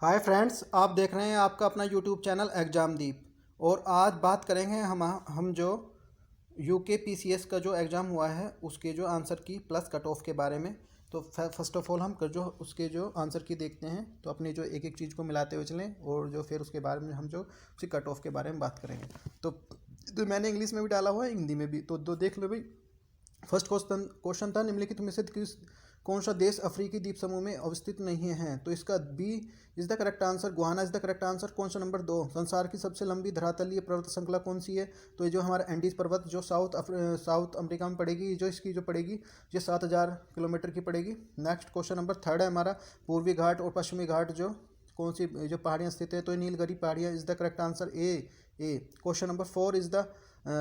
Hi friends, आप देख रहे हैं आपका अपना यूट्यूब चैनल एग्ज़ामदीप। और आज बात करेंगे हम जो यूके पीसीएस का जो एग्ज़ाम हुआ है उसके जो आंसर की प्लस कट ऑफ के बारे में। तो फर्स्ट ऑफ ऑल हम जो उसके जो आंसर की देखते हैं, तो अपनी जो एक एक चीज़ को मिलाते हुए चलें और जो फिर उसके बारे में हम जो उसकी कट ऑफ के बारे में बात करेंगे। तो मैंने इंग्लिश में भी डाला हुआ है, हिंदी में भी, तो दो देख लो भाई। फर्स्ट क्वेश्चन था, निम्नलिखित में से कौन सा देश अफ्रीकी द्वीप समूह में अवस्थित नहीं है? तो इसका B is the correct answer, Gohana is the correct answer. Question number 2, संसार की सबसे लंबी धरातलीय पर्वत श्रृंखला कौन सी है? तो ये जो हमारा एंडीज पर्वत जो साउथ अमेरिका में पड़ेगी, जो इसकी जो पड़ेगी ये 7,000 किलोमीटर की पड़ेगी। नेक्स्ट क्वेश्चन नंबर 3 है हमारा, पूर्वी घाट और पश्चिमी घाट जो कौन सी जो पहाड़ियाँ स्थित है? तो ये नीलगिरी पहाड़ियाँ is the correct answer, A. Question number 4 is the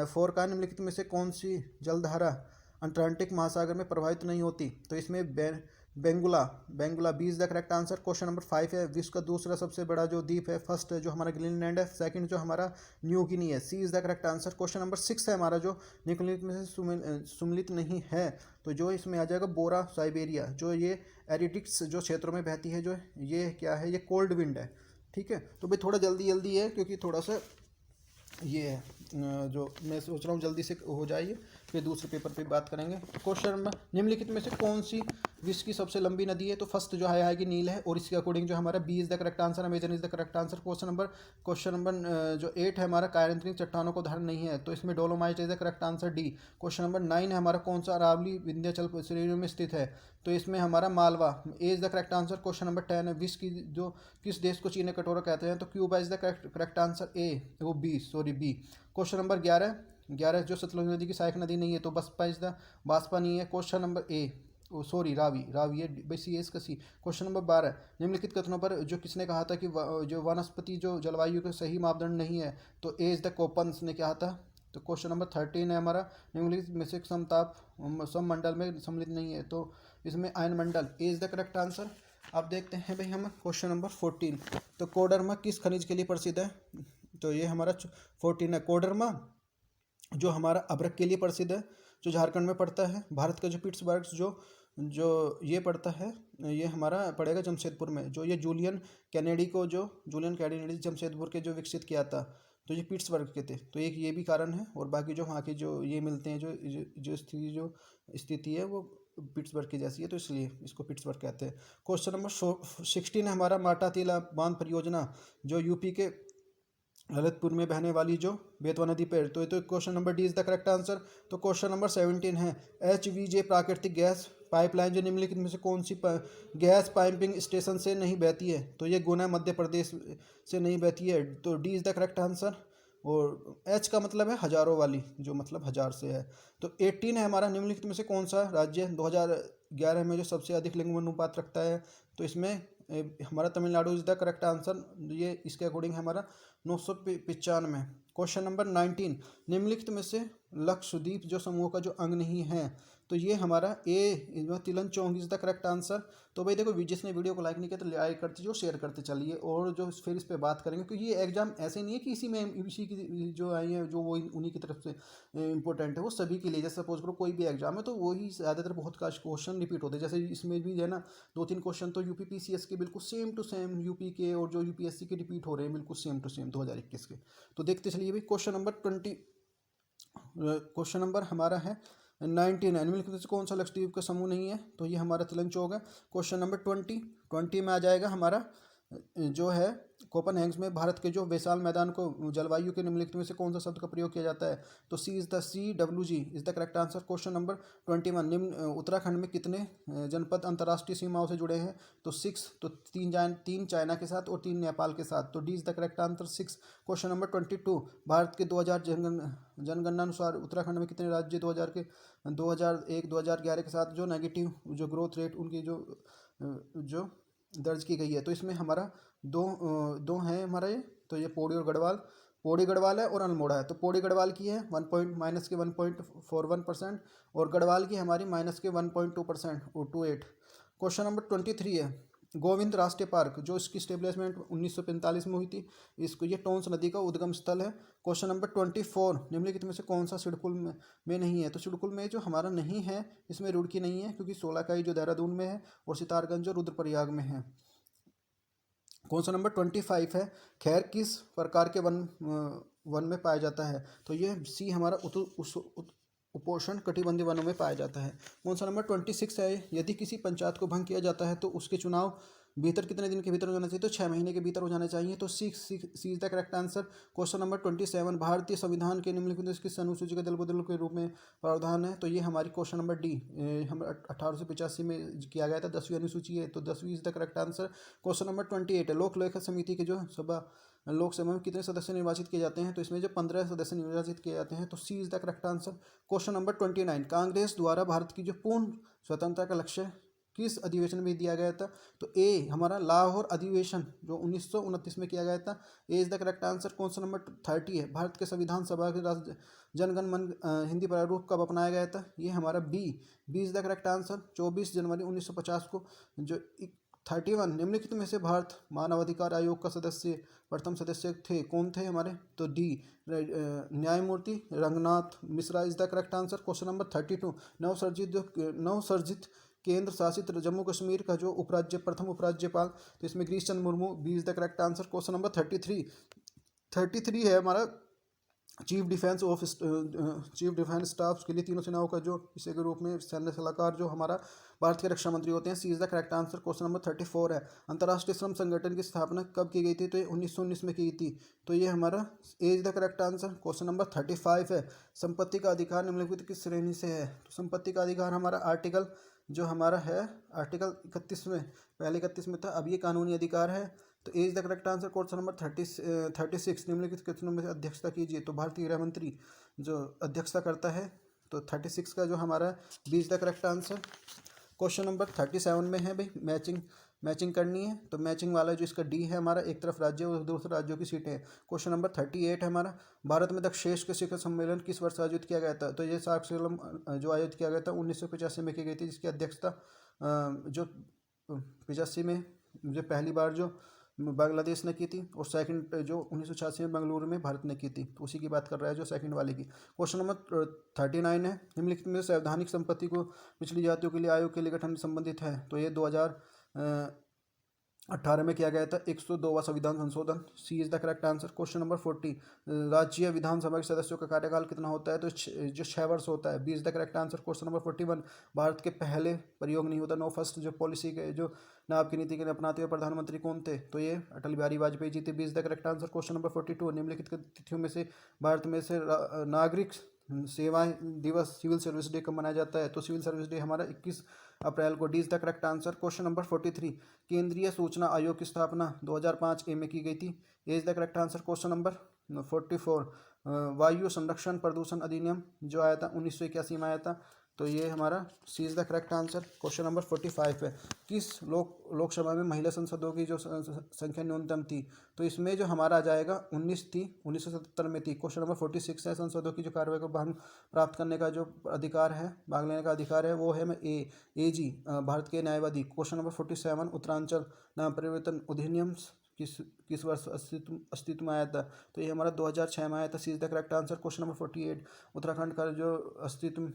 4 का निम्नलिखित में से कौन सी जलधारा अटलांटिक महासागर में प्रभावित नहीं होती? तो इसमें Benguela Benguela B is the correct answer. Question number 5 है, विश्व का दूसरा सबसे बड़ा जो द्वीप है, फर्स्ट जो हमारा ग्रीनलैंड है, सेकंड जो हमारा न्यू गिनी है, C is the correct answer. Question number 6 है हमारा, जो निम्नलिखित में से सुमिलित नहीं है, तो जो इसमें आ जाएगा बोरा साइबेरिया, जो ये एरिटिक्स जो क्षेत्रों में बहती है, जो ये क्या है, ये कोल्ड विंड है। ठीक है, तो भाई थोड़ा जल्दी जल्दी है क्योंकि थोड़ा सा ये है जो मैं सोच रहा हूँ जल्दी से हो जाइए, फिर दूसरे पेपर पे बात करेंगे। क्वेश्चन नंबर, निम्नलिखित में से कौन सी विश्व की सबसे लंबी नदी है? तो फर्स्ट जो है आएगी नील है, और इसके अकॉर्डिंग जो हमारा B is the correct answer, Amazon is the correct answer. Question number जो 8 है हमारा, कायरंत्रिक चट्टानों को धारण नहीं है, तो इसमें dolomite is the correct answer, D. Question number 9 है हमारा, कौन सा अरावली विंध्याचल श्रेणियों में स्थित है? तो इसमें हमारा Malwa, A is the correct answer. Question number 10 है, विश्व की जो किस देश को चीनी कटोरा कहते हैं? तो Cuba is the correct answer, A वो बी। क्वेश्चन नंबर 11 जो सतलुज नदी की सहायक नदी नहीं है, तो बसपा इज द बासपा नहीं है। क्वेश्चन नंबर रावी है, भाई सी एस का सी। क्वेश्चन नंबर 12, निम्नलिखित कथनों पर जो किसने कहा था कि जो वनस्पति जो जलवायु के सही मापदंड नहीं है? तो ए इज द कोपन्स ने कहा था। तो क्वेश्चन नंबर 13 है हमारा, निम्नलिखित में से समताप सममंडल में सम्मिलित नहीं है, तो इसमें ion Mandal, A is the correct answer. अब देखते हैं भाई हम क्वेश्चन नंबर 14, तो कोडरमा किस खनिज के लिए प्रसिद्ध है? तो ये हमारा 14 है, कोडरमा जो हमारा अभ्रक के लिए प्रसिद्ध है, जो झारखंड में पड़ता है। भारत का जो पिट्सबर्ग जो जो ये पड़ता है, ये हमारा पड़ेगा जमशेदपुर में। जो ये जूलियन कैनेडी जमशेदपुर के जो विकसित किया था, तो ये पिट्सबर्ग के थे। तो एक ये भी कारण है, और बाकी जो वहाँ के जो ये मिलते हैं जो स्थिति है वो पिट्सबर्ग की जैसी है, तो इसलिए इसको पिट्सबर्ग कहते हैं। क्वेश्चन नंबर 16 है हमारा, माटातीला बांध परियोजना जो यूपी के ललितपुर में बहने वाली जो बेतवा नदी पर, तो question number D is the correct answer. तो क्वेश्चन नंबर 17 है, HVJ प्राकृतिक गैस पाइपलाइन जो निम्नलिखित में से कौन सी गैस पाइपिंग स्टेशन से नहीं बहती है? तो ये गुना मध्य प्रदेश से नहीं बहती है, तो D is the correct answer. और एच का मतलब है हजारों वाली, जो मतलब हजार से है। तो 18 है हमारा, निम्नलिखित में से कौन सा राज्य 2011 में जो सबसे अधिक लिंग अनुपात रखता है? तो इसमें हमारा Tamil Nadu is the correct answer, ये इसके अकॉर्डिंग हमारा 995। क्वेश्चन नंबर 19, निम्नलिखित में से लक्षद्वीप जो समूह का जो अंग नहीं है? तो ये हमारा ए तिलंचोंग इज द करेक्ट आंसर। तो भाई देखो, जिसने वीडियो को लाइक नहीं किया तो लाइक करते जो शेयर करते चलिए, और जो फिर इस पर बात करेंगे, क्योंकि ये एग्जाम ऐसे नहीं है कि इसी की जो आई है जो वो उन्हीं की तरफ से इंपॉर्टेंट है, वो सभी के लिए। जैसे सपोज करो कोई भी एग्जाम है, तो वही ज़्यादातर बहुत का क्वेश्चन रिपीट होते हैं। जैसे इसमें भी है ना, 2-3 क्वेश्चन तो यूपी पीसीएस के बिल्कुल सेम टू सेम यूपी के, और जो यूपीएससी के रिपीट हो रहे हैं बिल्कुल सेम टू सेम 2021 के। तो देखते चलिए भाई, क्वेश्चन नंबर हमारा है 19 है, निम्नलिखित में से कौन सा लक्षद्वीप का समूह नहीं है? तो ये हमारा तिलंचोक है। क्वेश्चन नंबर 20 में आ जाएगा हमारा जो है, कोपनहेगन में भारत के जो विशाल मैदान को जलवायु के निम्नलिखित में से कौन सा शब्द का प्रयोग किया जाता है? तो CWG is the correct answer. Question number 21, निम्न उत्तराखंड में कितने जनपद अंतर्राष्ट्रीय सीमाओं से जुड़े हैं? तो 6, तो 3 चाइना के साथ और 3 नेपाल के साथ, तो D is the correct answer 6। Question number 22, Bharat के 2000 जनगणना अनुसार उत्तराखंड में कितने राज्य 2001-2011 के साथ जो नेगेटिव जो ग्रोथ रेट उनकी जो दर्ज की गई है? तो इसमें हमारा दो हैं हमारा ये, तो ये पौड़ी गढ़वाल है और अल्मोड़ा है। तो पौड़ी गढ़वाल की है माइनस के 1.41%, और गढ़वाल की हमारी माइनस के 1.2% और 28। क्वेश्चन नंबर 23 है, गोविंद राष्ट्रीय पार्क जो इसकी स्टेब्लिशमेंट 1945 में हुई थी, इसको ये टोंस नदी का उद्गम स्थल है। क्वेश्चन नंबर 24, निम्नलिखित में से कौन सा सिडकुल में नहीं है? तो सिडकुल में जो हमारा नहीं है, इसमें रुड़की नहीं है, क्योंकि 16 का ही जो देहरादून में है, और सितारगंज जो रुद्रप्रयाग में है। क्वेश्चन नंबर 25 है, खैर किस प्रकार के वन में पाया जाता है? तो ये सी हमारा उपोष्ण कटिबंधीय वनों में पाया जाता है। क्वेश्चन नंबर 26 है, यदि किसी पंचायत को भंग किया जाता है तो उसके चुनाव भीतर कितने दिन के भीतर हो जाना चाहिए? तो 6 महीने के भीतर हो जाना चाहिए। तो C is the correct answer. Question number 27, भारतीय संविधान के निम्नलिखित में किस अनुसूची का दल बदल के रूप में प्रावधान है? तो ये हमारी क्वेश्चन नंबर डी हम 1885 में किया गया था, 10वीं अनुसूची है, तो 10वीं is the correct answer. Question number 28 है, लोक लेखा समिति के जो लोकसभा में कितने सदस्य निर्वाचित किए जाते हैं? तो इसमें जो 15 सदस्य निर्वाचित किए जाते हैं, तो C is the correct answer. Question number 29, Congress द्वारा भारत की जो पूर्ण स्वतंत्रता का लक्ष्य किस अधिवेशन में दिया गया था? तो ए हमारा लाहौर अधिवेशन जो 1929 में किया गया था, A is the correct answer. Question number 30 है, भारत के संविधान सभा के राष्ट्र जनगण मन हिंदी प्रारूप कब अपनाया गया था? ये हमारा B is the correct answer. 24 जनवरी 1950 को। जो 31, निम्नलिखित में से भारत मानवाधिकार आयोग का प्रथम सदस्य थे, कौन थे हमारे? तो डी न्यायमूर्ति Ranganath Mishra is the correct answer. Question number 32, नवसर्जित केंद्र शासित जम्मू कश्मीर का जो प्रथम उपराज्यपाल, तो इसमें Girish Chandra Murmu, B is the correct answer. Question number 33 है हमारा चीफ डिफेंस स्टाफ के लिए तीनों सेनाओं का जो इसे के रूप में सैन्य सलाहकार जो हमारा भारत के रक्षा मंत्री होते हैं, C is the correct answer. Question number 34 है, अंतर्राष्ट्रीय श्रम संगठन की स्थापना कब की गई थी? तो ये 1919 में की थी, तो ये हमारा A is the correct answer. Question number 35 है, संपत्ति का अधिकार निम्नलिखित किस श्रेणी से है? तो संपत्ति का अधिकार हमारा आर्टिकल जो हमारा है आर्टिकल 31 में, पहले 31 में था, अब ये कानूनी अधिकार है, तो A is the correct answer. Question number 36, निम्नलिखित कितनों में से अध्यक्षता कीजिए? तो भारतीय गृह मंत्री जो अध्यक्षता करता है, तो 36 का जो हमारा B is the correct answer. Question number 37 में है भाई मैचिंग करनी है, तो मैचिंग वाला जो इसका डी है हमारा, एक तरफ राज्य और दूसरे राज्यों की सीटें हैं। क्वेश्चन नंबर 38 है हमारा, भारत में दक्षेश के शिखर सम्मेलन किस वर्ष आयोजित किया गया था? तो ये साक्षरम जो आयोजित किया गया था 1985 में की गई थी, जिसकी अध्यक्षता जो 85 में जो पहली बार जो बांग्लादेश ने की थी, और सेकंड जो 1986 में बेंगलुरु में भारत ने की थी, तो उसी की बात कर रहा है जो सेकंड वाले की। क्वेश्चन नंबर 39 है, निम्नलिखित में संवैधानिक संपत्ति को पिछड़ी जातियों के लिए आयोग के लिए गठन संबंधित है? तो ये 2018 में किया गया था, 102वां संविधान संशोधन, C is the correct answer. Question number 40, राज्य विधानसभा के सदस्यों का कार्यकाल कितना होता है? तो जो 6 वर्ष होता है, B is the correct answer. Question number 41, Bharat के पहले प्रयोग नहीं होता नो फर्स्ट जो पॉलिसी के जो नाब की नीति के लिए अपनाते हुए प्रधानमंत्री कौन थे? तो ये अटल बिहारी वाजपेयी जी थे, B is the correct answer. Question number 42, निम्नलिखित तिथियों में से भारत में से नागरिक सेवाएं दिवस सिविल सर्विस डे कब मनाया जाता है? तो सिविल सर्विस डे हमारा 21 अप्रैल को, D is the correct answer. Question number 43, केंद्रीय सूचना आयोग की स्थापना 2005 में की गई थी, A is the correct answer. Question number 44, वायु संरक्षण प्रदूषण अधिनियम जो आया था 1981 में आया था, तो ये हमारा C is the correct answer. Question number 45 है, किस लोकसभा में महिला सांसदों की जो संख्या न्यूनतम थी? तो इसमें जो हमारा आ जाएगा 19 थी, 1977 में थी। क्वेश्चन नंबर 46 है, सांसदों की जो कार्रवाई को भाग प्राप्त करने का जो अधिकार है, भाग लेने का अधिकार है, वो है ए जी भारत के न्यायवादी। क्वेश्चन नंबर 47, उत्तरांचल नाम परिवर्तन अधिनियम किस वर्ष अस्तित्व में आया था? तो ये हमारा 2006 में आया था, C is the correct answer. Question number 48, Uttarakhand का जो अस्तित्व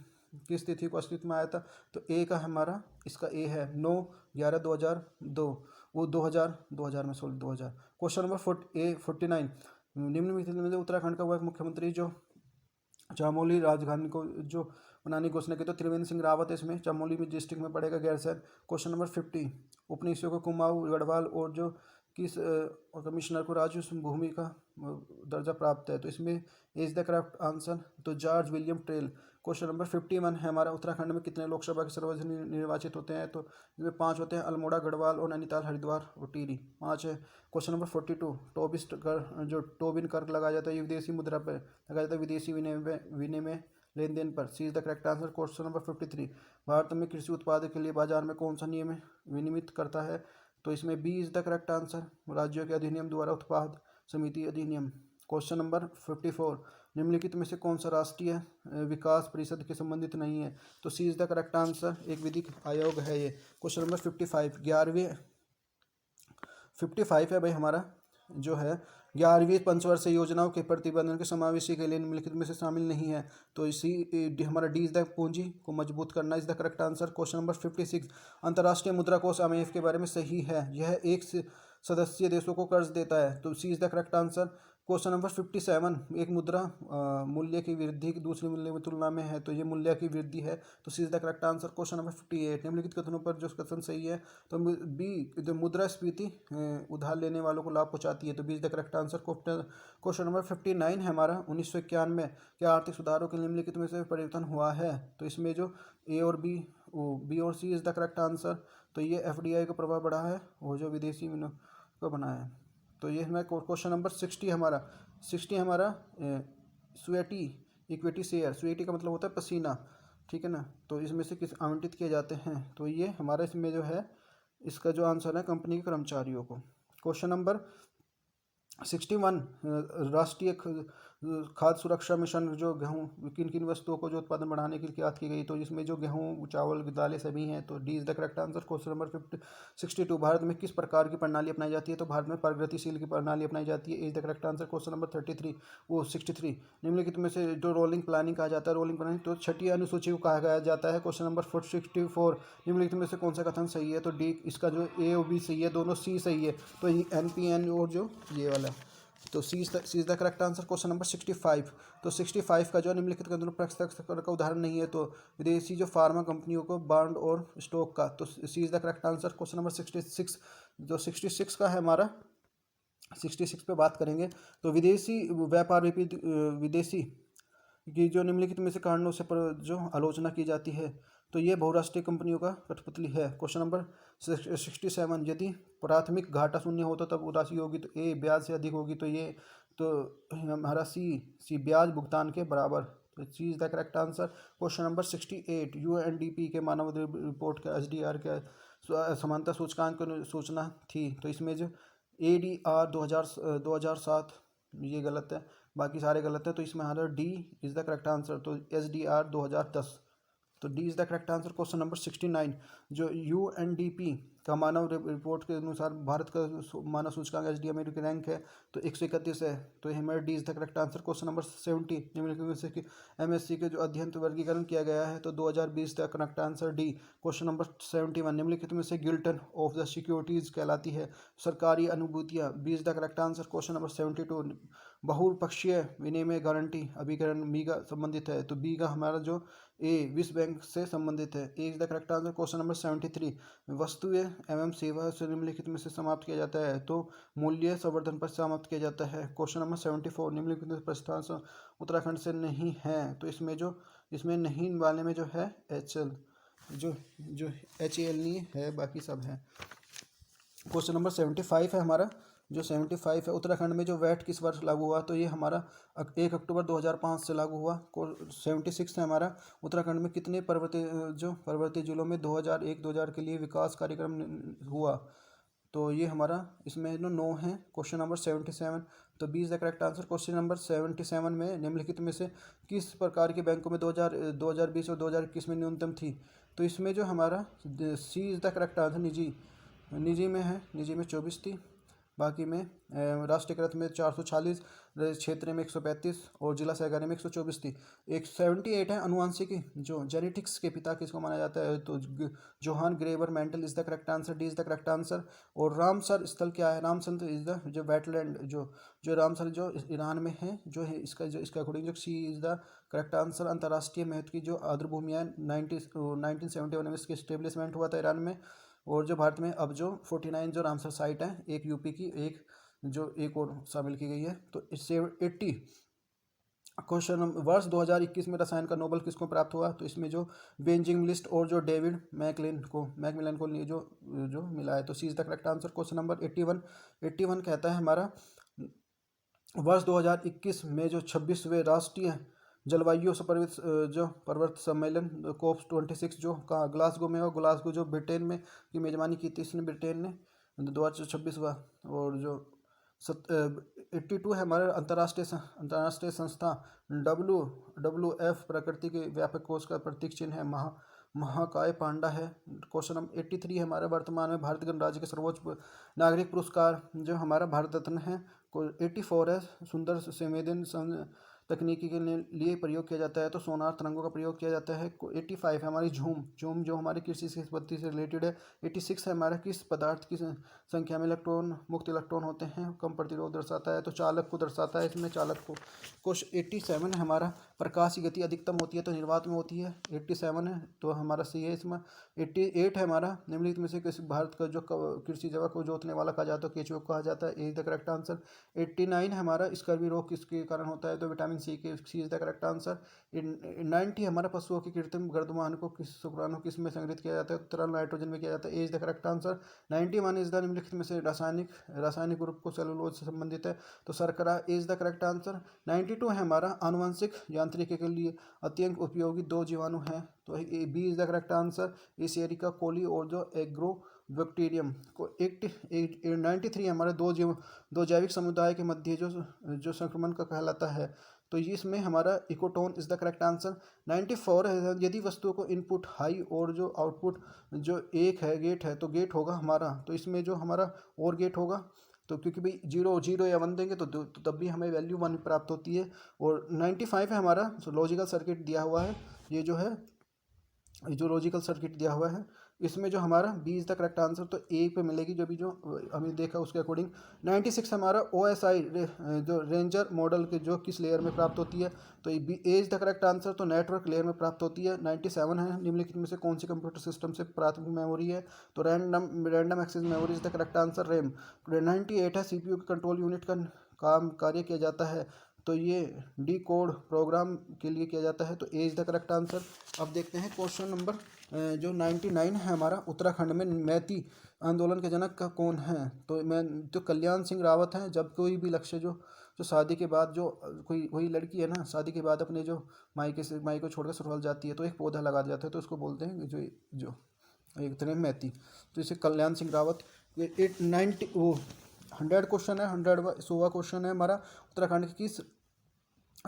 किस तिथि को अस्तित्व में आया था? तो ए का हमारा इसका ए है 9/11/2002, वो 2000 में 2000। क्वेश्चन नंबर 49, निम्नलिखित में से उत्तराखंड का वह मुख्यमंत्री जो चमोली राजधानी को जो बनाने की घोषणा की, तो त्रिवेंद्र सिंह रावत है, इसमें चमोली में डिस्ट्रिक्ट में पड़ेगा गैरसैंण। क्वेश्चन नंबर 50, उपनिवेशों को कुमाऊं गढ़वाल और जो किस कमिश्नर को राजस्व भूमि का दर्जा प्राप्त है? तो इसमें इज द करेक्ट आंसर, तो George William trail. Question number 51 है हमारा, उत्तराखंड में कितने लोकसभा के सर्वोच्च निर्वाचित होते हैं? तो इसमें 5 होते हैं, अल्मोड़ा गढ़वाल और नैनीताल हरिद्वार और टिहरी 5 है। क्वेश्चन नंबर 42, जो टोबिन कर लगाया जाता है ये विदेशी मुद्रा पर लगाया जाता है, विदेशी विनिमय लेन देन पर, C is the correct answer. Question number 53, Bharat में कृषि उत्पाद के लिए बाजार में कौन सा नियम विनियमित करता है? तो इसमें B is the correct answer, राज्यों के अधिनियम द्वारा उत्पाद समिति अधिनियम। क्वेश्चन नंबर 54, निम्नलिखित में से कौन सा राष्ट्रीय विकास परिषद के संबंधित नहीं है? तो C is the correct answer, एक विधिक आयोग है ये। क्वेश्चन नंबर 55, 55 है भाई हमारा, जो है 11वीं पंचवर्षीय योजनाओं के प्रतिबंधन के समावेशी के लिए निम्नलिखित में से शामिल नहीं है। तो हमारा डी इज द पूंजी को मजबूत करना is the correct answer. Question number 56, अंतर्राष्ट्रीय मुद्रा कोष IMF के बारे में सही है, यह एक सदस्यीय देशों को कर्ज देता है। तो C is the correct answer. Question number 57, एक मुद्रा मूल्य की वृद्धि की दूसरी मूल्य की तुलना में है, तो ये मूल्य की वृद्धि है। तो C is the correct answer. Question number 58, निम्नलिखित कथनों पर जो कथन सही है, तो बी जो मुद्रास्फीति उधार लेने वालों को लाभ पहुंचाती है, तो B is the correct answer. Question number 59 है हमारा, 1991 के आर्थिक सुधारों के निम्नलिखित में से परिवर्तन हुआ है, तो इसमें जो ए और बी और सी इज द करेक्ट आंसर। तो ये FDI का प्रभाव बढ़ा है और जो विदेशी विनियोग को बना है। तो ये हमारा क्वेश्चन नंबर 60 हमारा स्वेटी इक्विटी शेयर, स्वेटी का मतलब होता है पसीना, ठीक है ना। तो इसमें से किस आवंटित किए जाते हैं, तो ये हमारा इसमें जो है इसका जो आंसर है कंपनी के कर्मचारियों को। क्वेश्चन नंबर 61, राष्ट्रीय खाद्य सुरक्षा मिशन जो गेहूँ किन किन वस्तुओं को जो उत्पादन बढ़ाने के लिए याद की गई, तो इसमें जो गेहूँ चावल दालें सभी हैं, तो D is the correct answer. Question number 62, Bharat में किस प्रकार की प्रणाली अपनाई जाती है, तो भारत में प्रगतिशील की प्रणाली अपनाई जाती है, is the correct answer. Question number 63 निम्नलिखित में से जो रोलिंग प्लानिंग कहा जाता है, रोलिंग प्लानिंग तो छठी अनुसूची को कहा जाता है। क्वेश्चन नंबर 64, निम्नलिखित में से कौन सा कथन सही है, तो डी इसका जो ए और बी सही है, दोनों सी सही है, तो NPN और जो ये वाला, तो C is the correct answer. Question number 65, तो 65 का जो निम्नलिखित का प्रत्यक्ष कर का उदाहरण नहीं है, तो विदेशी जो फार्मा कंपनियों को बॉन्ड और स्टॉक का, तो C is the correct answer. Question number 66, जो 66 का है हमारा, 66 पे बात करेंगे, तो विदेशी व्यापार विदेशी की जो निम्नलिखित में से कारणों से जो आलोचना की जाती है, तो ये बहुराष्ट्रीय कंपनियों का कठपुतली है। क्वेश्चन नंबर 67, यदि प्राथमिक घाटा शून्य हो तो तब राशि होगी, तो ए ब्याज से अधिक होगी, तो ये तो हमारा सी ब्याज भुगतान के बराबर, तो C is the correct answer. Question number 68, UNDP के मानव रिपोर्ट का SDR के समानता सूचकांक सूचना थी, तो इसमें जो ADR 2007 ये गलत है, बाकी सारे गलत है, तो इसमें हमारा D is the correct answer. तो SDR 2010, तो D is the correct answer. Question number 69, जो UNDP का मानव रिपोर्ट के अनुसार भारत का मानव सूचकांक SDR में रैंक है, तो 131 है, तो हमारा D is the correct answer. Question number 70, निम्नलिखित में से कि MSc के जो अध्ययन वर्गीकरण किया गया है, तो 2020 का correct answer D. Question number 71, निम्नलिखित में से गिल्टन ऑफ द सिक्योरिटीज कहलाती है सरकारी अनुभूतियाँ, B is the correct answer. Question number 72, बहुपक्षीय विनिमय गारंटी अभिकरण बी का संबंधित है, तो बी का हमारा जो ए विश्व बैंक से संबंधित है, A is the correct answer. Question number 73, वस्तुएं एवं सेवा से निम्नलिखित में से समाप्त किया जाता है, तो मूल्य संवर्धन पर समाप्त किया जाता है। क्वेश्चन नंबर 74, निम्नलिखित प्रस्ताव उत्तराखंड से नहीं है, तो इसमें नहीं वाले में जो है HL जो HAL नहीं है, बाकी सब है। क्वेश्चन नंबर 75 है हमारा, जो 75 है, उत्तराखंड में जो वैट किस वर्ष लागू हुआ, तो ये हमारा 1 अक्टूबर 2005 से लागू हुआ। 76 है हमारा, उत्तराखंड में कितने पर्वतीय जिलों में 2001-2000 के लिए विकास कार्यक्रम हुआ, तो ये हमारा इसमें 9 है। क्वेश्चन नंबर 77, तो B is the correct answer. Question number 77 में निम्नलिखित में से किस प्रकार के बैंकों में 2020 और 2021 में न्यूनतम थी, तो इसमें जो हमारा C is the correct answer, निजी में है, निजी में 24 थी, बाकी में राष्ट्रीयकृत में 446, क्षेत्र में 135 और जिला सहकारी में 124 थी। 78 है अनुवांशिकी, जो जेनेटिक्स के पिता किसको माना जाता है, तो Johann Gregor Mendel is the correct answer, D is the correct answer. और रामसर स्थल क्या है, रामसर इज द जो वेटलैंड जो रामसर जो ईरान में है, जो है इसका अकॉर्डिंग जो C is the correct answer. अंतर्राष्ट्रीय महत्व की जो आर्द्रभूमियाँ 1971 में इसकी स्टेब्लिशमेंट हुआ था ईरान में, और जो भारत में अब जो 49 जो रामसर साइट है, एक यूपी की एक और शामिल की गई है। तो इससे 80 क्वेश्चन वर्ष 2021 में रसायन का नोबेल किसको प्राप्त हुआ, तो इसमें जो बेंजिंग लिस्ट और जो डेविड मैकमिलन को जो मिला है, तो C is the correct answer. Question number 81 कहता है हमारा, वर्ष 2021 में जो 26वें राष्ट्रीय जलवायु पर्वत सम्मेलन COP26 जो कहाँ ग्लासगो में, और ग्लासगो जो ब्रिटेन में की मेजबानी की थी इसने, ब्रिटेन ने 2026वां। और जो 82 है हमारे अंतर्राष्ट्रीय संस्था WWF प्रकृति के व्यापक कोष का प्रतीक चिन्ह है महाकाय पांडा है। क्वेश्चन नंबर 83 हमारा वर्तमान में भारत गणराज्य के सर्वोच्च नागरिक पुरस्कार जो हमारा भारत रत्न है। 84 है सुंदर संवेदन तकनीकी के लिए प्रयोग किया जाता है तो सोनार तरंगों का प्रयोग किया जाता है। 85 है हमारी झूम झूम जो हमारी कृषि की उत्पत्ति से रिलेटेड है। 86 है हमारा किस पदार्थ की संख्या में इलेक्ट्रॉन मुक्त इलेक्ट्रॉन होते हैं कम प्रतिरोध दर्शाता है तो चालक को दर्शाता है इसमें चालक को। क्वेश्चन 87 है हमारा प्रकाश की गति अधिकतम होती है तो निर्वात में होती है। 87 है तो हमारा सही है इसमें। 88 है हमारा निम्नलिखित में से किस भारत का जो कृषि जगह को जोतने वाला कहा जाता है केचुआ कहा जाता है। A is the correct answer. 89 है हमारा स्कर्वी रोग किसके कारण होता है तो vitamin C is the correct answer. 90 हमारा पशुओं की कृत्रिम गर्दमान को किस शुक्राणु किस में संग्रहित किया जाता है तरल नाइट्रोजन में किया जाता है। A is the correct answer. 91 is the निम्नलिखित में से रासायनिक ग्रुप को सेलुलोज से संबंधित है तो शर्करा इज द करेक्ट आंसर। 92 है हमारा आनुवंशिक यांत्रिकी के लिए अत्यंत उपयोगी दो जीवाणु हैं तो B is the correct answer. Escherichia coli और जो एग्रो बैक्टीरियम को 93 हमारे दो जैविक समुदाय के मध्य जो संक्रमण का कहलाता है तो इसमें हमारा ecotone is the correct answer. 94 है यदि वस्तुओं को इनपुट हाई और जो आउटपुट जो एक है गेट है तो गेट होगा हमारा तो इसमें जो हमारा और गेट होगा तो क्योंकि भाई 0 या 1 देंगे तो तब भी हमें वैल्यू 1 प्राप्त होती है। और 95 है हमारा लॉजिकल सर्किट दिया हुआ है ये जो है जो लॉजिकल सर्किट दिया हुआ है इसमें जो हमारा B is the correct answer तो ए पे मिलेगी जो भी जो हमें देखा उसके अकॉर्डिंग। 96 हमारा OSI जो रेंजर मॉडल के जो किस लेयर में प्राप्त होती है तो B A is the correct answer तो नेटवर्क लेयर में प्राप्त होती है। 97 है निम्नलिखित में से कौन सी कंप्यूटर सिस्टम से प्राथमिक मेमोरी है तो random access memory is the correct answer RAM. 98 है CPU के कंट्रोल यूनिट का काम कार्य किया जाता है तो ये डी कोड प्रोग्राम के लिए किया जाता है तो A is the correct answer. अब देखते हैं क्वेश्चन नंबर जो 99 है हमारा उत्तराखंड में मैती आंदोलन के जनक का कौन है तो मैं जो कल्याण सिंह रावत हैं। जब कोई भी लक्ष्य जो शादी के बाद जो कोई लड़की है ना शादी के बाद अपने जो माई को छोड़कर ससुराल जाती है तो एक पौधा लगा जाता है तो उसको बोलते हैं जो एक तरह मैती तो इसे कल्याण सिंह रावत। 100 क्वेश्चन है 100वां क्वेश्चन है हमारा उत्तराखंड के किस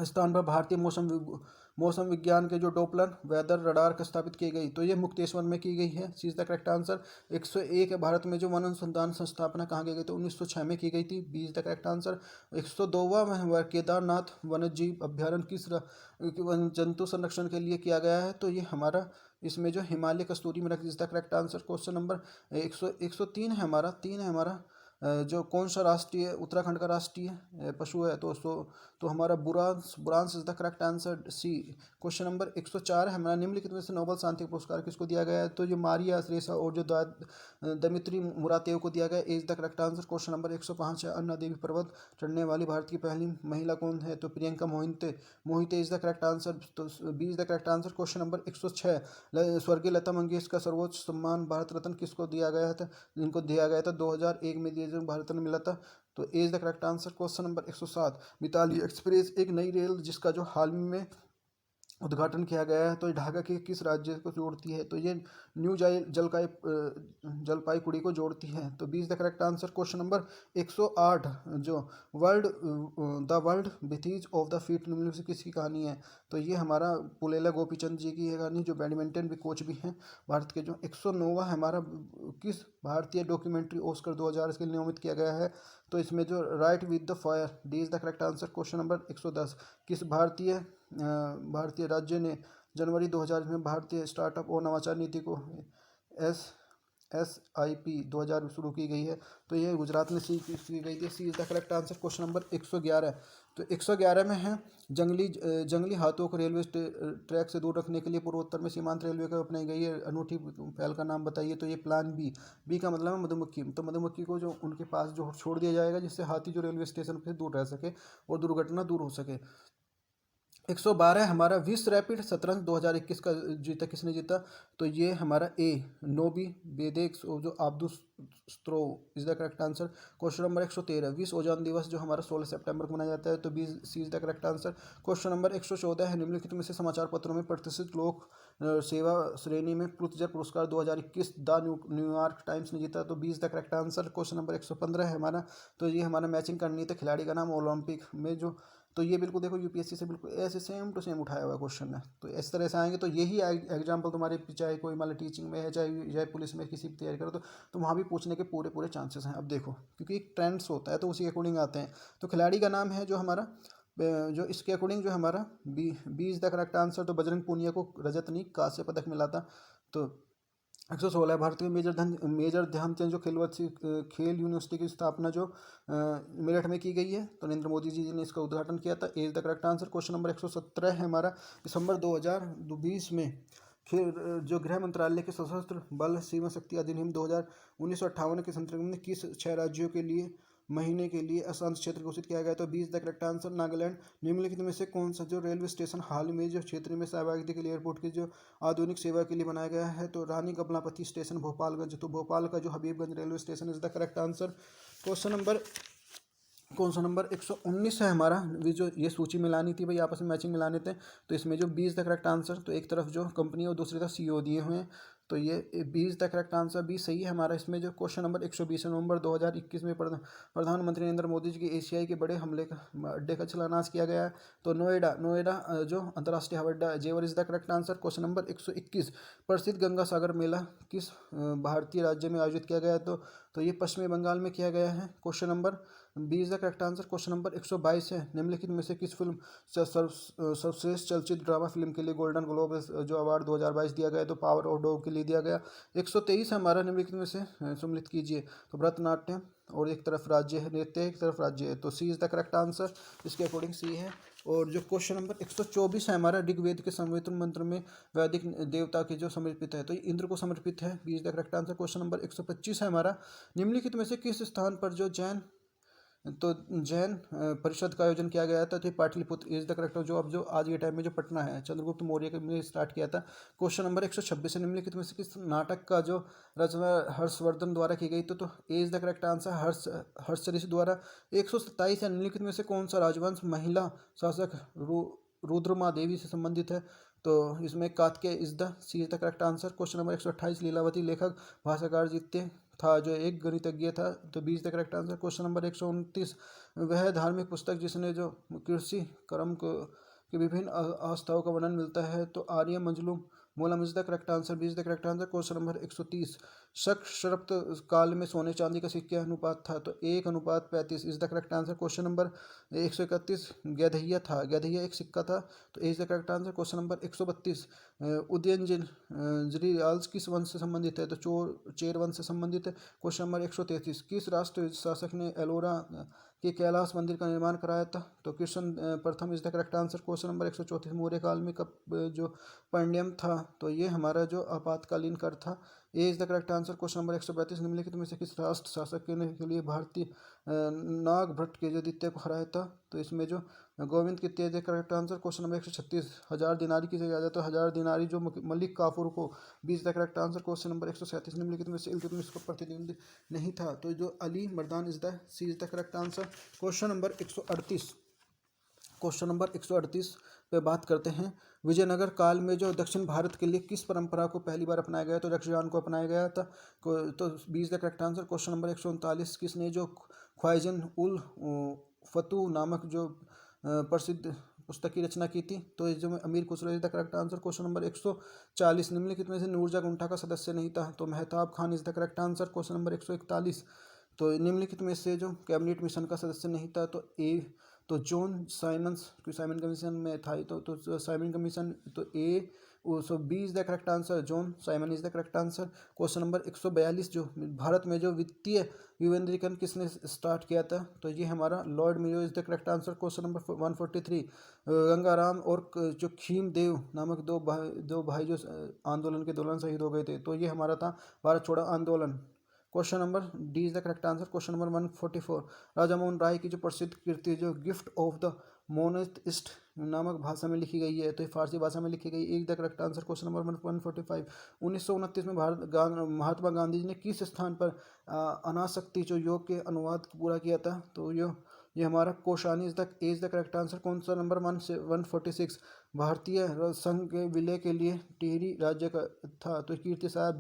स्थान पर भारतीय मौसम विज्ञान के जो डॉपलर वेदर रडार का स्थापित की गई तो ये मुक्तेश्वर में की गई है। C is the correct answer. 101 है भारत में जो वन अनुसंधान संस्थापना कहाँ की गई तो 1906 में की गई थी। B is the correct answer. 102वां में केदारनाथ वन्यजीव अभ्यारण्य किस जंतु संरक्षण के लिए किया गया है तो ये हमारा इसमें जो हिमालय कस्तूरी मृग is the correct answer. Question number 103 है हमारा जो कौन सा राष्ट्रीय उत्तराखंड का राष्ट्रीय पशु है तो हमारा बुरांस is the correct answer C. Question number 104 है हमारा निम्नलिखित में से नोबेल शांति पुरस्कार किसको दिया गया है तो जो मारिया श्रेसा और जो दमित्री मुरादेव को दिया गया is the correct answer. Question number 105 है अन्ना देवी पर्वत चढ़ने वाली भारत की पहली महिला कौन है तो Priyanka Mohite is the correct answer तो B is the correct answer. Question number 106 स्वर्गीय लता मंगेशकर सर्वोच्च सम्मान भारत रत्न किसको दिया गया था जिनको दिया गया था 2001 में भारत रत्न मिला था तो A is the correct answer. Question number 107 Mitali Express एक नई रेल जिसका जो हाल में उद्घाटन किया गया है तो ढाका के किस राज्य को जोड़ती है तो ये न्यू जलपाईगुड़ी को जोड़ती है तो B is the correct answer. Question number 108 जो the world beaches of the feet निम्नलिखित से किसकी कहानी है तो ये हमारा पुलेला गोपीचंद जी की है कहानी जो बैडमिंटन भी कोच भी हैं भारत के। जो 109वां हमारा किस भारतीय डॉक्यूमेंट्री ऑस्कर 2000 इसके लिए नियमित किया गया है तो इसमें जो right with the fire D is the correct answer. Question number 110 किस भारतीय राज्य ने जनवरी 2000 में भारतीय स्टार्टअप और नवाचार नीति को SIP 2000 शुरू की गई है तो ये गुजरात में सी की गई थी। C is the correct answer. Question number 111 तो 111 में है जंगली हाथियों को रेलवे ट्रैक से दूर रखने के लिए पूर्वोत्तर में सीमांत रेलवे का अपनाई गई है अनूठी पहल का नाम बताइए तो ये प्लान बी का मतलब है मधुमक्खी तो मधुमक्खी को जो उनके पास जो छोड़ दिया जाएगा जिससे हाथी जो रेलवे स्टेशन से दूर रह सके और दुर्घटना दूर हो सके। 112 हमारा विश्व रैपिड शतरंज 2021 का किसने जीता तो ये हमारा ए नोबी बेदेक जो आब्दुस्त्रोव is the correct answer. Question number 113 विश्व ओजोन दिवस जो हमारा 16 सितंबर को मनाया जाता है तो B C is the correct answer. Question number 114 है निम्नलिखित में से समाचार पत्रों में प्रतिष्ठित लोक सेवा श्रेणी में पुलित्जर पुरस्कार 2021 द न्यूयॉर्क टाइम्स ने जीता तो B is the correct answer. Question number 115 है हमारा तो ये हमारा मैचिंग करनी है तो खिलाड़ी का नाम ओलंपिक में जो तो ये बिल्कुल देखो यूपीएससी से बिल्कुल ऐसे सेम टू सेम उठाया हुआ क्वेश्चन है। तो इस तरह से आएंगे तो यही एग्जाम्पल तुम्हारे चाहे कोई मान लो टीचिंग में है, चाहे पुलिस में किसी भी तैयारी करो तो वहाँ भी पूछने के पूरे पूरे चांसेस हैं। अब देखो क्योंकि एक ट्रेंड्स होता है तो उसी के अकॉर्डिंग आते हैं। तो खिलाड़ी का नाम है जो हमारा जो इसके अकॉर्डिंग जो हमारा B is the correct answer. तो बजरंग पूनिया को रजतनी कांस्य पदक मिला था। तो 116 भारत में मेजर ध्यानचंद जो खेल यूनिवर्सिटी की स्थापना जो मेरठ में की गई है, तो नरेंद्र मोदी जी ने इसका उद्घाटन किया था। As the correct answer. Question number 117 है हमारा, दिसंबर 2020 में खेल जो गृह मंत्रालय के सशस्त्र बल सीमा शक्ति अधिनियम 1958 के संदर्भ में किस 6 राज्यों के लिए महीने के लिए अशांत क्षेत्र घोषित किया गया? तो 20 द करेक्ट आंसर नागालैंड। निम्नलिखित में से कौन सा जो रेलवे स्टेशन हाल में जो क्षेत्र में सहभागिता के लिए एयरपोर्ट की जो आधुनिक सेवा के लिए बनाया गया है? तो रानी कमलापति स्टेशन भोपालगंज। तो भोपाल का जो Habibganj railway station is the correct answer. Question number कौन सा नंबर 119 है हमारा। जो ये सूची मिलानी थी भाई, आपस में मैचिंग मिलाने थे। तो इसमें जो 20 द करेक्ट आंसर, तो एक तरफ जो कंपनी है और दूसरी तरफ सीईओ दिए हुए हैं। तो ये 20 द करेक्ट आंसर भी सही है हमारा। इसमें जो क्वेश्चन नंबर 120 नवंबर 2021 में प्रधानमंत्री नरेंद्र मोदी जी की एशियाई के बड़े हमले का अड्डे का शिलान्यास किया गया है। तो नोएडा जो अंतर्राष्ट्रीय हवाई अड्डा जेवर is the correct answer. Question number 121 प्रसिद्ध गंगा सागर मेला किस भारतीय राज्य में आयोजित किया गया है? तो ये पश्चिमी बंगाल में किया गया है। Question number 20 the correct answer. Question number 122 है, निम्नलिखित में से किस फिल्म सर्वश्रेष्ठ चलचित्र ड्रामा फिल्म के लिए गोल्डन ग्लोब जो अवार्ड 2022 दिया गया है? तो पावर ऑफ डॉग के लिए दिया गया। 123 हमारा, निम्नलिखित में से सम्मिलित कीजिए। तो भरतनाट्यम और एक तरफ राज्य है, नृत्य एक तरफ राज्य है। तो C is the correct answer, इसके अकॉर्डिंग सी है। और जो क्वेश्चन नंबर 124 है हमारा, ऋग्वेद के संवेदन मंत्र में वैदिक देवता के जो समर्पित है, तो ये इंद्र को समर्पित है। B is the correct answer. Question number 125 है हमारा, निम्नलिखित में से किस स्थान पर जो जैन परिषद का आयोजन किया गया था? तो पाटलिपुत्र इज द करेक्ट, जो आज के टाइम में जो पटना है, चंद्रगुप्त मौर्य ने स्टार्ट किया था। क्वेश्चन नंबर 126 है, निम्नलिखित में से किस नाटक का जो रचना हर्षवर्धन द्वारा की गई? तो A is the correct answer, Harshacharita द्वारा। 127 है, निम्नलिखित में से कौन सा राजवंश महिला शासक रुद्रमा देवी से संबंधित है? तो इसमें कात्याय is the C is the correct answer. Question number 128 Lilavati लेखक भाषाकार जीत्य था जो एक गणितज्ञ था। तो 20 the correct answer. Question number 129 वह धार्मिक पुस्तक जिसने जो कृषि कर्म को के विभिन्न आस्थाओं का वर्णन मिलता है? तो आर्य मंजलूम Moolam is the correct answer. 20 the correct answer. Question number 130 शक शरप्त काल में सोने चांदी का सिक्के अनुपात था? तो 1:35 is the correct answer. Question number 131 गैधैया था, गैधैया एक सिक्का था। तो is the correct answer. Question number 132 उदयनगिरी किस वंश से संबंधित है? तो चेर वंश से संबंधित है। क्वेश्चन नंबर 133 किस राष्ट्र शासक ने एलोरा के कैलाश मंदिर का निर्माण कराया था? तो कृष्ण प्रथम is the correct answer. Question number 134 Maurya काल में कब जो पांड्यम था? तो ये हमारा जो आपातकालीन कर था। A is the correct answer. Question number 132 निम्नलिखित में से किस राष्ट्र शासक के लिए भारतीय नागभट्ट के जो द्वितीय को हराया था? तो इसमें जो गोविंद की तेज करेक्ट आंसर। क्वेश्चन नंबर 136 हजार दिनारी किसे कहा जाता है? तो हजार दिनारी जो मलिक काफूर को। 20 the correct answer. Question number 137 निम्नलिखित में से इल्तुतमिश का प्रतिद्वंदी नहीं था? तो जो Ali Mardan is the C is the correct answer. Question number 138 पे बात करते हैं। विजयनगर काल में जो दक्षिण भारत के लिए किस परंपरा को पहली बार अपनाया गया? तो यक्षगान को अपनाया गया था। तो 20 the correct answer. Question number 139 किसने जो ख्वाइजन उल फतू नामक जो प्रसिद्ध पुस्तक की रचना की थी? तो जो अमीर Khusro is the correct answer. Question number 140 निम्नलिखित में से नूरजहां गुंठा का सदस्य नहीं था? तो Mehtab Khan is the correct answer. Question number 141 तो निम्नलिखित में से जो कैबिनेट मिशन का सदस्य नहीं था? तो जॉन साइमंस, साइमन कमीशन में था। तो साइमन कमीशन। तो A so B is the correct answer, John Simon is the correct answer. Question number 142 जो भारत में जो वित्तीय विकेंद्रीकरण किसने स्टार्ट किया था? तो ये हमारा Lord Mayo is the correct answer. Question number 143 Gangaram और जो खीम देव नामक दो भाई जो आंदोलन के दौरान शहीद हो गए थे? तो ये हमारा था भारत छोड़ो आंदोलन। Question number D is the correct answer. Question number 144 Raja Mohan Roy की जो प्रसिद्ध कृति जो गिफ्ट ऑफ द मोनेस्ट नामक भाषा में लिखी गई है? तो ये फारसी भाषा में लिखी गई। एक the correct answer. Question number 145 1929 में महात्मा गांधी जी ने किस स्थान पर अनासक्ति जो योग के अनुवाद पूरा किया था? तो ये हमारा कोशानी इज द करेक्ट आंसर। कौन सा नंबर 146 भारतीय संघ के विलय के लिए टिहरी राज्य का था? तो कीर्ति साहब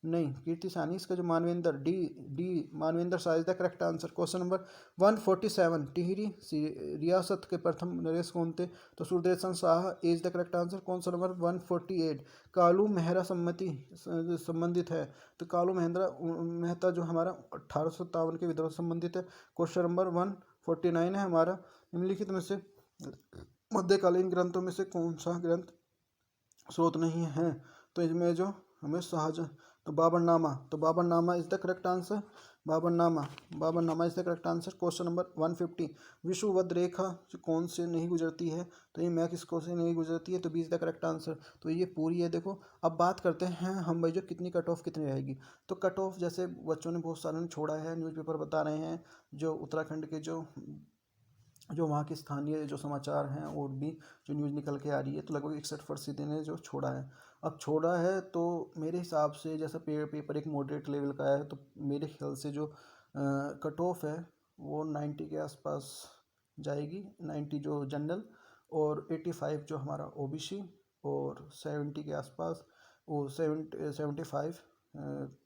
नहीं, कीर्ति सानी इसका जो Manvendra, D Manvendra Shah is the correct answer. Question number 147, Tehri रियासत के प्रथम नरेश कौन थे? तो Sudarshan Shah is the correct answer. Question number 148, Kalu Mehra सम्मति संबंधित है? तो कालू महेंद्र मेहता जो हमारा 1857 के विद्रोह से संबंधित है। क्वेश्चन नंबर 149 है हमारा, निम्नलिखित में से मध्यकालीन ग्रंथों में से कौन सा ग्रंथ स्रोत नहीं है? तो इसमें जो हमें शाहजहाँ, तो बाबरनामा, तो Baburnama is the correct answer. Baburnama is the correct answer. Question number 150, विषुवत रेखा जो कौन से नहीं गुजरती है? तो ये मैक्सिको से नहीं गुजरती है, तो B is the correct answer. तो ये पूरी है। देखो अब बात करते हैं हम भाई, जो कितनी कट ऑफ कितनी रहेगी। तो कट ऑफ जैसे बच्चों ने बहुत सारे ने छोड़ा है, न्यूज़पेपर बता रहे हैं, जो उत्तराखंड के जो वहाँ के स्थानीय जो समाचार हैं और भी जो न्यूज़ निकल के आ रही है, तो लगभग 61% ने जो छोड़ा है। अब छोड़ा है तो मेरे हिसाब से जैसा पेपर एक मॉडरेट लेवल का है, तो मेरे ख्याल से जो कट ऑफ है वो 90 के आसपास जाएगी। 90 जो जनरल, और 85 जो हमारा ओबीसी, और 70 के आसपास, वो 75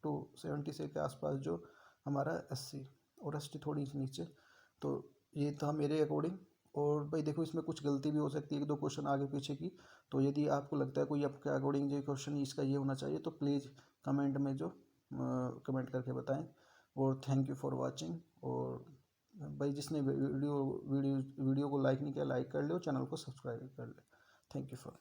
टू 70 से के आसपास जो हमारा एससी, और एसटी थोड़ी नीचे। तो ये था मेरे अकॉर्डिंग। और भाई देखो इसमें कुछ गलती भी हो सकती है, एक दो क्वेश्चन आगे पीछे की। तो यदि आपको लगता है कोई आपके अकॉर्डिंग जो क्वेश्चन इसका ये होना चाहिए, तो प्लीज़ कमेंट में जो कमेंट करके बताएं। और थैंक यू फॉर वाचिंग। और भाई जिसने वीडियो को लाइक नहीं किया, लाइक कर लो, चैनल को सब्सक्राइब कर ले। Thank you for